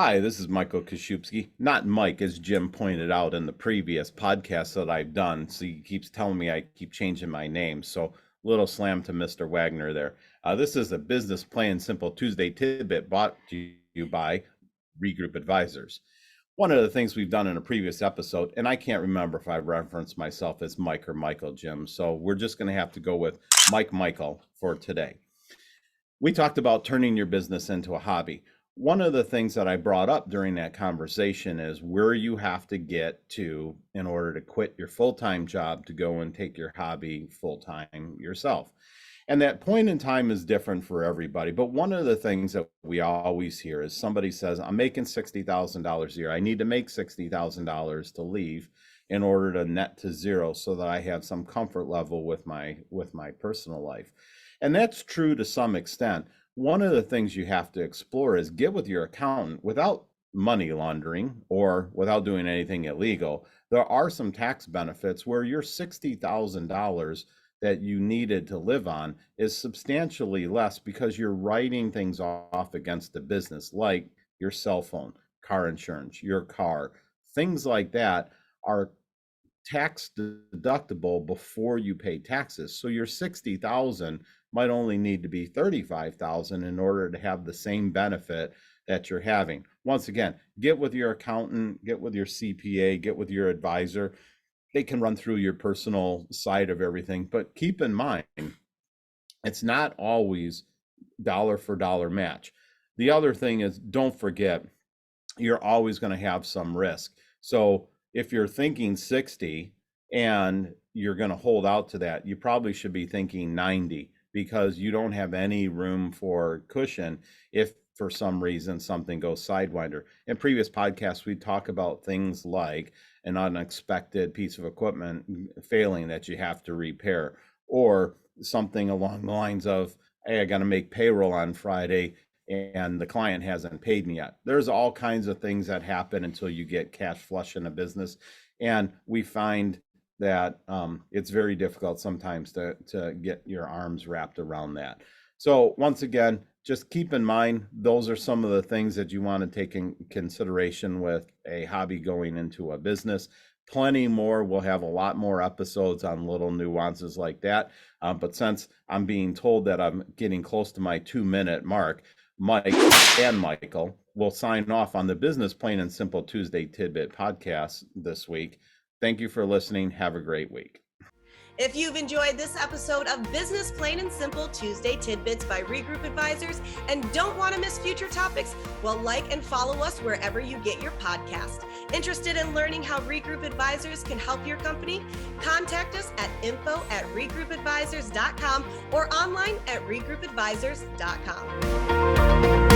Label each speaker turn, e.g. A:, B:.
A: Hi, this is Michael Kaszubski, not Mike, as Jim pointed out in the previous podcast that I've done. So he keeps telling me I keep changing my name. So little slam to Mr. Wagner there. This is a business plain simple Tuesday tidbit brought to you by Regroup Advisors. One of the things we've done in a previous episode, and I can't remember if I referenced myself as Mike or Michael, Jim. So we're just going to have to go with Michael for today. We talked about turning your business into a hobby. One of the things that I brought up during that conversation is where you have to get to in order to quit your full-time job to go and take your hobby full-time yourself. And that point in time is different for everybody. But one of the things that we always hear is somebody says, I'm making $60,000 a year. I need to make $60,000 to leave in order to net to zero so that I have some comfort level with my personal life. And that's true to some extent. One of the things you have to explore is get with your accountant without money laundering or without doing anything illegal. There are some tax benefits where your $60,000 that you needed to live on is substantially less because you're writing things off against the business, like your cell phone, car insurance, your car, things like that are tax deductible before you pay taxes. So your 60,000 might only need to be 35,000 in order to have the same benefit that you're having. Once again, get with your accountant, get with your CPA, get with your advisor. They can run through your personal side of everything, but keep in mind, it's not always dollar for dollar match. The other thing is, don't forget, you're always going to have some risk. So if you're thinking 60 and you're going to hold out to that, you probably should be thinking 90 because you don't have any room for cushion if for some reason something goes sidewinder. In previous podcasts, we talk about things like an unexpected piece of equipment failing that you have to repair, or something along the lines of, hey, I got to make payroll on Friday and the client hasn't paid me yet. There's all kinds of things that happen until you get cash flush in a business. And we find that it's very difficult sometimes to get your arms wrapped around that. So once again, just keep in mind, those are some of the things that you want to take in consideration with a hobby going into a business. Plenty more. We'll have a lot more episodes on little nuances like that. But since I'm being told that I'm getting close to my 2-minute mark, Mike and Michael will sign off on the Business Plain and Simple Tuesday Tidbit podcast this week. Thank you for listening. Have a great week.
B: If you've enjoyed this episode of Business Plain and Simple Tuesday Tidbits by Regroup Advisors and don't want to miss future topics, well, like and follow us wherever you get your podcast. Interested in learning how Regroup Advisors can help your company? Contact us at info@regroupadvisors.com or online at regroupadvisors.com.